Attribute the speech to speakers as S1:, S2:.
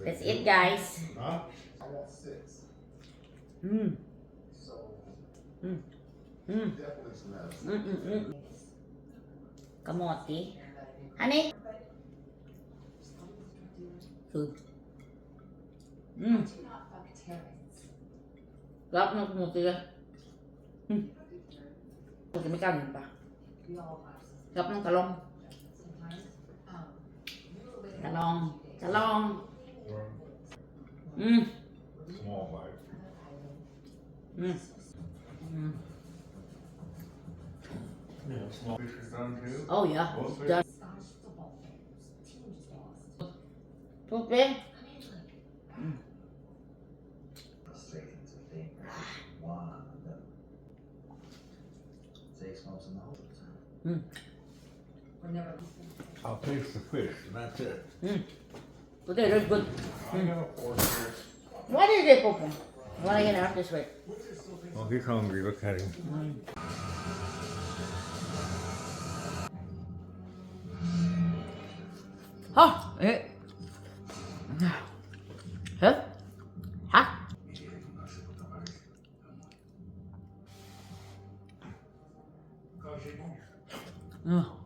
S1: That's it, guys.
S2: Huh?
S3: I want 6.
S1: Mm.
S3: So
S1: Mm. Mm.
S3: definitely some medicine.
S1: Kamote. Honey? Food. Mm. Sarap ng kamote yan. Mm. Kasi may kanin pa. Sarap ng talong. Talong. Talong. Mm.
S2: Small bite.
S1: Mm. Mm.
S2: Yeah, small fish is done too.
S1: Oh yeah.
S2: Both fish?
S1: Done. Pupi.
S3: Frustrating to think one of them takes most of the whole time.
S1: Mm.
S2: I'll taste the fish and that's it.
S1: Mm. Okay, that's good.
S2: I got a fork here.
S1: What is it, Pupi? I want to get out this way.
S2: Oh, he's hungry. Look at him.
S1: Mm. Oh, eh. Huh? Huh? Oh.